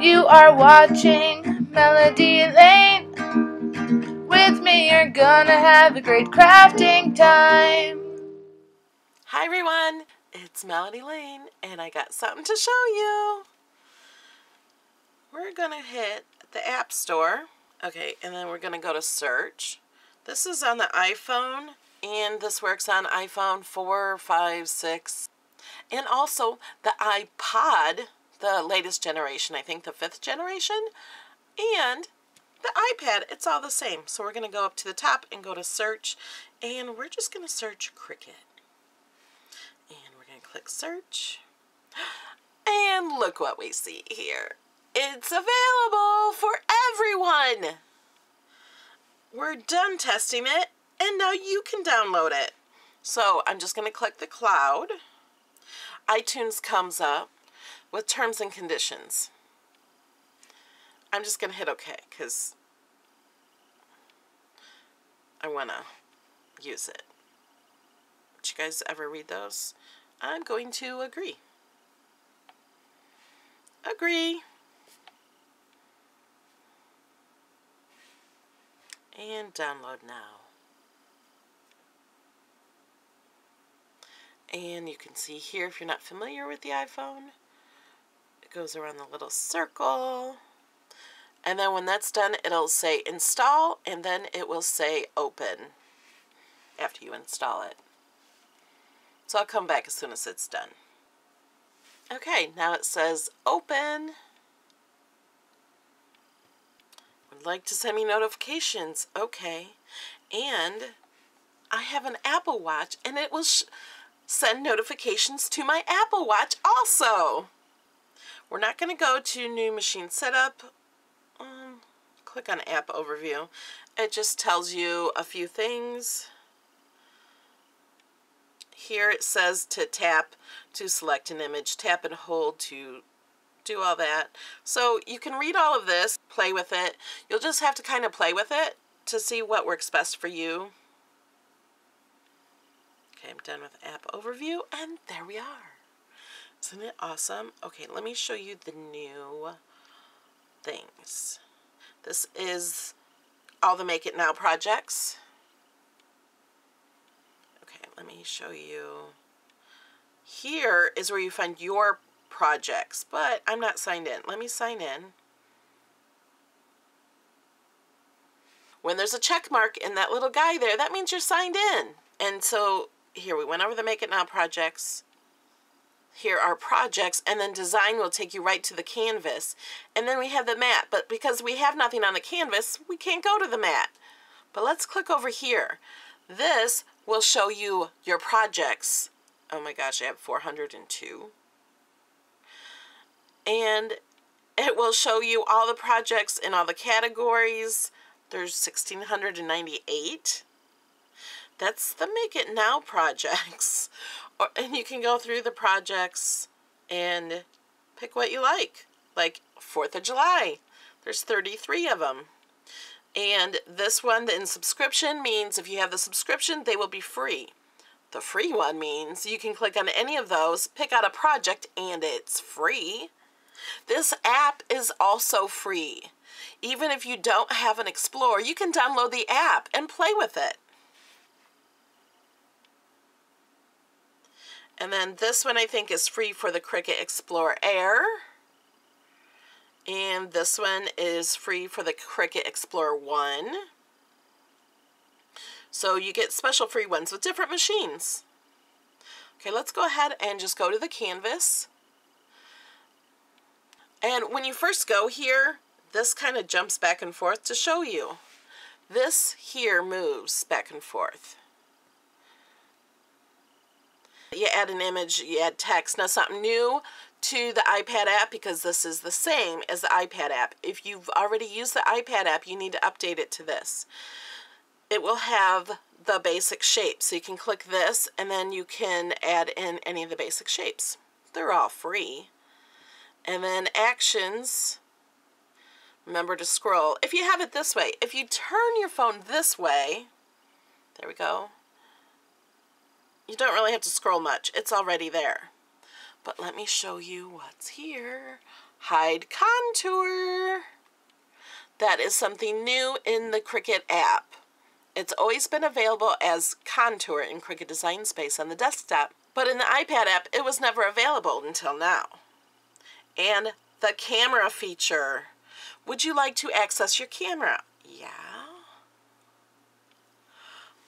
You are watching Melody Lane. With me, you're gonna have a great crafting time. Hi everyone, it's Melody Lane, and I got something to show you. We're gonna hit the App Store, okay, and then we're gonna go to search. This is on the iPhone, and this works on iPhone 4, 5, 6, and also the iPod, the latest generation, I think the 5th generation, and the iPad. It's all the same. So we're going to go up to the top and go to search, and we're just going to search Cricut. And we're going to click search, and look what we see here. It's available for everyone. We're done testing it, and now you can download it. So I'm just going to click the cloud. iTunes comes up with terms and conditions. I'm just going to hit OK because I want to use it. Did you guys ever read those? I'm going to agree. Agree. And download now. And you can see here, if you're not familiar with the iPhone, it goes around the little circle. And then when that's done, it'll say install, and then it will say open after you install it. So I'll come back as soon as it's done. Okay, now it says open. Would like to send me notifications. Okay. And I have an Apple Watch, and it will send notifications to my Apple Watch also. We're not going to go to new machine setup. Click on app overview. It just tells you a few things. Here it says to tap to select an image, tap and hold to do all that. So you can read all of this, play with it. You'll just have to kind of play with it to see what works best for you. Okay, I'm done with app overview, and there we are. Isn't it awesome? Okay, let me show you the new things. This is all the Make It Now projects. Okay, let me show you. Here is where you find your projects, but I'm not signed in. Let me sign in. When there's a check mark in that little guy there, that means you're signed in. And so here we went over the Make It Now projects. Here are projects, and then design will take you right to the canvas. And then we have the mat, but because we have nothing on the canvas, we can't go to the mat. But let's click over here. This will show you your projects. Oh my gosh, I have 402. And it will show you all the projects in all the categories. There's 1,698. That's the Make It Now projects. And you can go through the projects and pick what you like 4th of July. There's 33 of them. And this one, the in subscription, means if you have the subscription, they will be free. The free one means you can click on any of those, pick out a project, and it's free. This app is also free. Even if you don't have an Explorer, you can download the app and play with it. And then this one I think is free for the Cricut Explorer Air. And this one is free for the Cricut Explorer 1. So you get special free ones with different machines. Okay, let's go ahead and just go to the canvas. And when you first go here, this kind of jumps back and forth to show you. This here moves back and forth. You add an image, you add text. Now something new to the iPad app, because this is the same as the iPad app. If you've already used the iPad app, you need to update it to this. It will have the basic shapes. So you can click this, and then you can add in any of the basic shapes. They're all free. And then actions, remember to scroll. If you have it this way, if you turn your phone this way, there we go. You don't really have to scroll much. It's already there. But let me show you what's here. hide contour. That is something new in the Cricut app. It's always been available as contour in Cricut Design Space on the desktop, but in the iPad app, it was never available until now. And the camera feature. Would you like to access your camera? Yeah.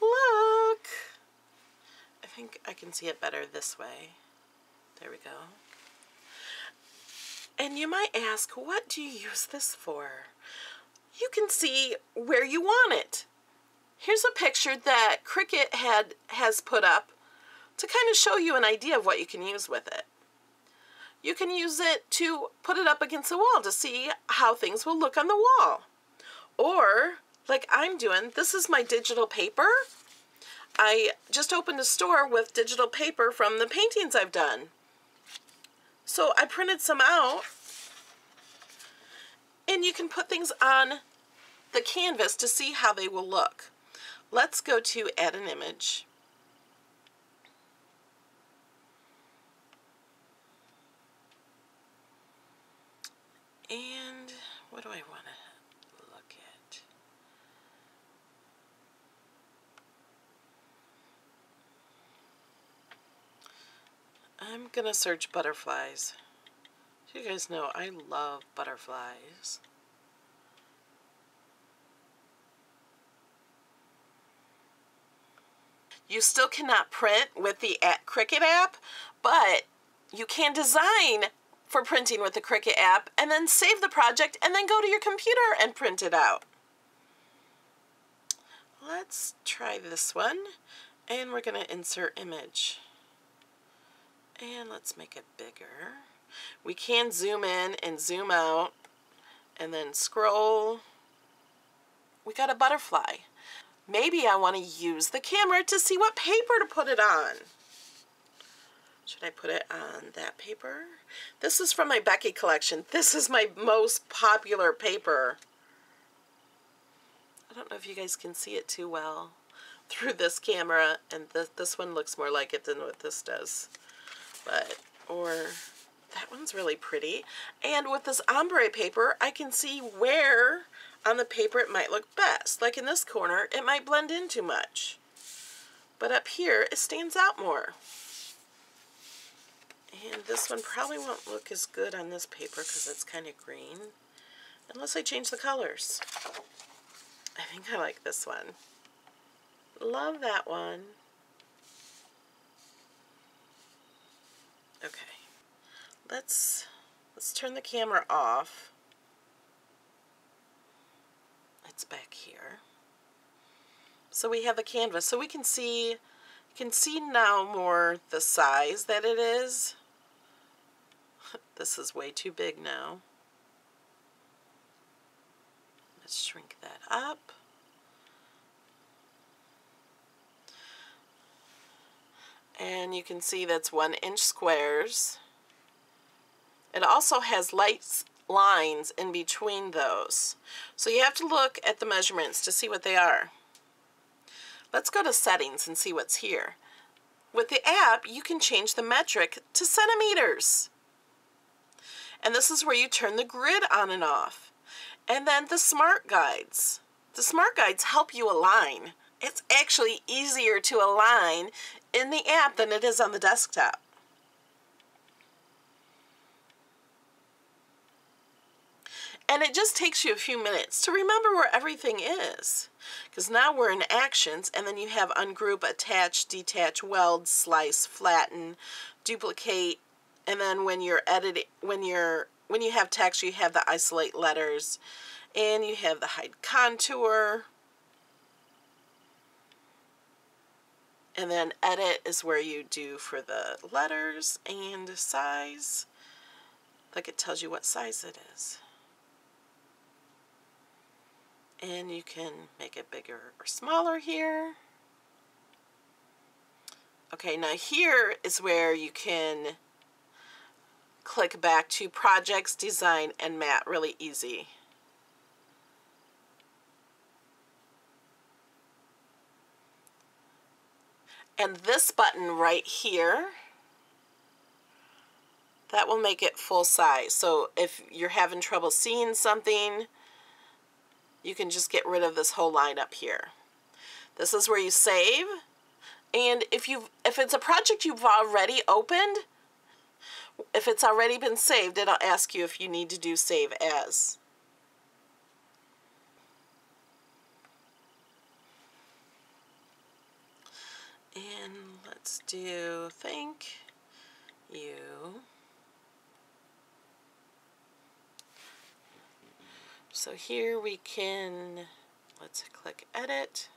Look. I think I can see it better this way. There we go. And you might ask, what do you use this for? You can see where you want it. Here's a picture that Cricut has put up to kind of show you an idea of what you can use with it. You can use it to put it up against the wall to see how things will look on the wall. Or, like I'm doing, this is my digital paper. I just opened a store with digital paper from the paintings I've done. So I printed some out, and you can put things on the canvas to see how they will look. Let's go to add an image. And what do I want to look at? I'm going to search butterflies. You guys know I love butterflies. You still cannot print with the Cricut app, but you can design for printing with the Cricut app and then save the project and then go to your computer and print it out. Let's try this one, and we're going to insert image. And let's make it bigger. We can zoom in and zoom out and then scroll. We got a butterfly. Maybe I want to use the camera to see what paper to put it on. Should I put it on that paper? This is from my Becky collection. This is my most popular paper. I don't know if you guys can see it too well through this camera, and this one looks more like it than what this does. Or that one's really pretty. And with this ombre paper, I can see where on the paper it might look best. Like in this corner, it might blend in too much. But up here, it stands out more. And this one probably won't look as good on this paper because it's kind of green. Unless I change the colors. I think I like this one. Love that one. Okay. Let's turn the camera off. It's back here. So we have the canvas. So we can see, you can see now more the size that it is. This is way too big now. Let's shrink that up. And you can see that's 1-inch squares. It also has light lines in between those. So you have to look at the measurements to see what they are. Let's go to settings and see what's here. With the app, you can change the metric to centimeters. And this is where you turn the grid on and off. And then the smart guides. The smart guides help you align. It's actually easier to align in the app than it is on the desktop. And it just takes you a few minutes to remember where everything is. Because now we're in actions, and then you have ungroup, attach, detach, weld, slice, flatten, duplicate, and then when you're editing, when you have text, you have the isolate letters, and you have the hide contour. And then edit is where you do for the letters and size. Like it tells you what size it is. And you can make it bigger or smaller here. Okay, now here is where you can click back to projects, design, and mat really easy. And this button right here, That will make it full size. So if you're having trouble seeing something, you can just get rid of this whole line up here. This is where you save. And if it's a project you've already opened, if it's already been saved, it'll ask you if you need to do save as. And let's do thank you. So here we can, let's click edit.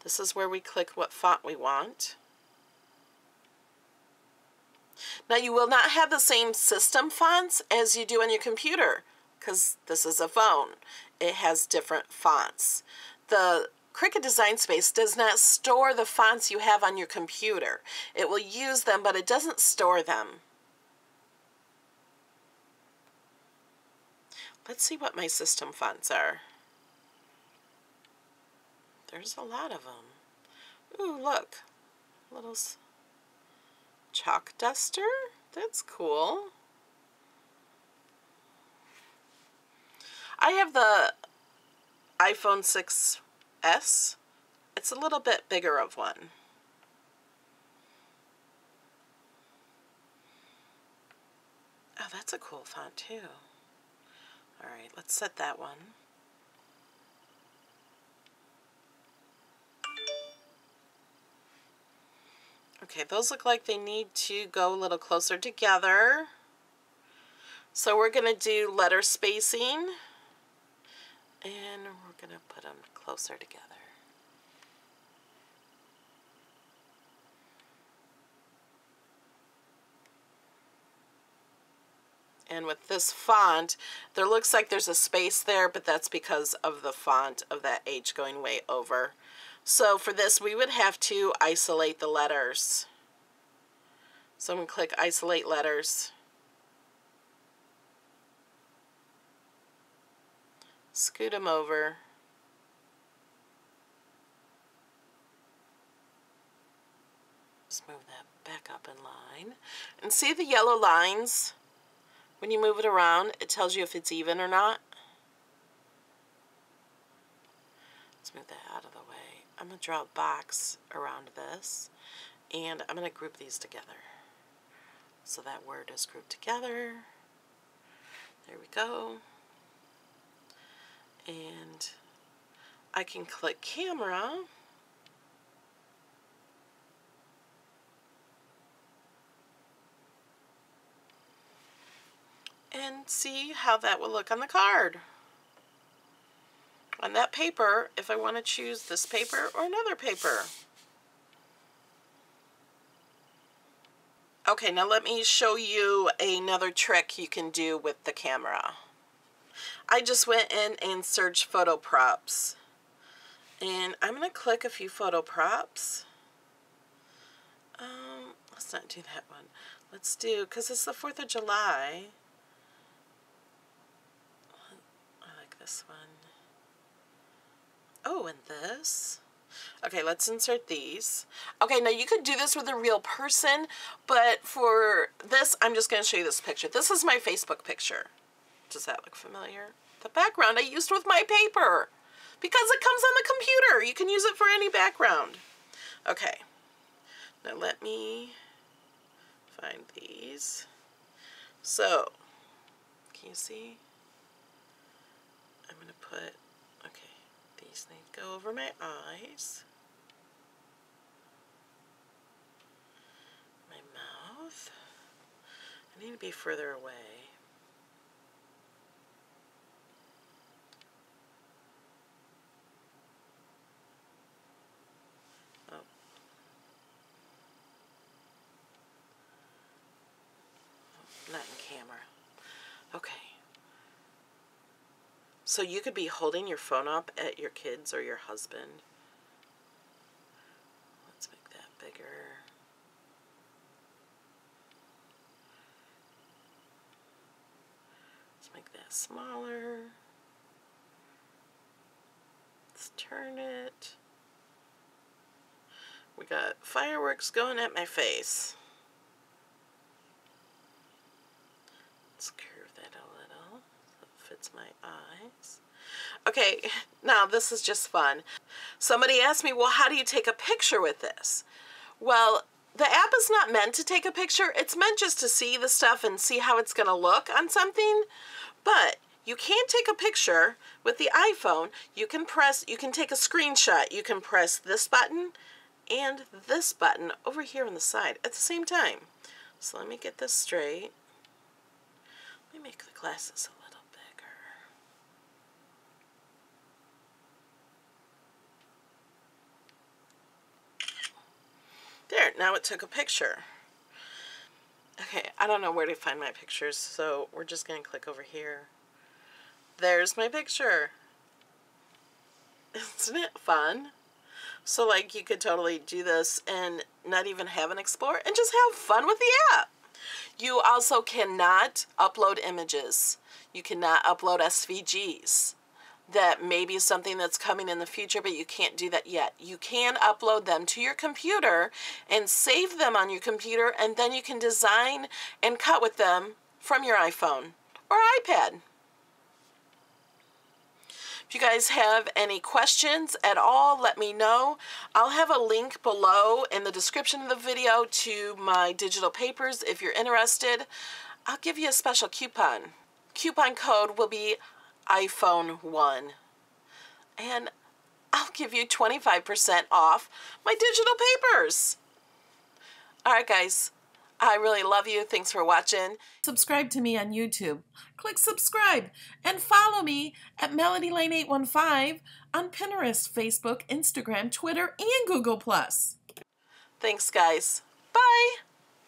This is where we click what font we want. Now you will not have the same system fonts as you do on your computer because this is a phone. It has different fonts. The Cricut Design Space does not store the fonts you have on your computer. It will use them, but it doesn't store them. Let's see what my system fonts are. There's a lot of them. Ooh, look. Little chalk duster. That's cool. I have the iPhone 6s. It's a little bit bigger of one. Oh, that's a cool font too. All right, let's set that one. Okay, those look like they need to go a little closer together. So we're going to do letter spacing, and we're going to put them closer together. And with this font, there looks like there's a space there, but that's because of the font of that H going way over. So for this, we would have to isolate the letters. So I'm going to click Isolate Letters. Scoot them over. Just move that back up in line. And see the yellow lines? When you move it around, it tells you if it's even or not. Let's move that out of the way. I'm going to draw a box around this, and I'm going to group these together. So that word is grouped together. There we go. And I can click Camera. And see how that will look on the card. On that paper, if I want to choose this paper or another paper. Okay, now let me show you another trick you can do with the camera. I just went in and searched photo props. And I'm going to click a few photo props. Let's not do that one. Let's do, because it's the 4th of July. This one. Oh, and this. Okay, let's insert these. Okay, now you could do this with a real person, but for this, I'm just going to show you this picture. This is my Facebook picture. Does that look familiar? The background I used with my paper because it comes on the computer. You can use it for any background. Okay, now let me find these. So, can you see? I'm going to put, okay, these need to go over my eyes, my mouth. I need to be further away. Oh. Not in camera. Okay. So you could be holding your phone up at your kids or your husband. Let's make that bigger. Let's make that smaller. Let's turn it. We got fireworks going at my face. fits my eyes. Okay, now this is just fun. Somebody asked me, well, how do you take a picture with this? Well, the app is not meant to take a picture. It's meant just to see the stuff and see how it's going to look on something. But you can take a picture with the iPhone. You can take a screenshot. You can press this button and this button over here on the side at the same time. So let me get this straight. Let me make the glasses a little bigger. There, now it took a picture. Okay, I don't know where to find my pictures, so we're just going to click over here. There's my picture. Isn't it fun? So like you could totally do this and not even have an Explorer and just have fun with the app. You also cannot upload images. You cannot upload SVGs. That may be something that's coming in the future, but you can't do that yet. You can upload them to your computer and save them on your computer, and then you can design and cut with them from your iPhone or iPad. If you guys have any questions at all, let me know. I'll have a link below in the description of the video to my digital papers if you're interested. I'll give you a special coupon. Coupon code will be iPhone 1. And I'll give you 25% off my digital papers. Alright guys, I really love you. Thanks for watching. Subscribe to me on YouTube. Click subscribe and follow me at MelodyLane815 on Pinterest, Facebook, Instagram, Twitter, and Google+. Thanks guys. Bye!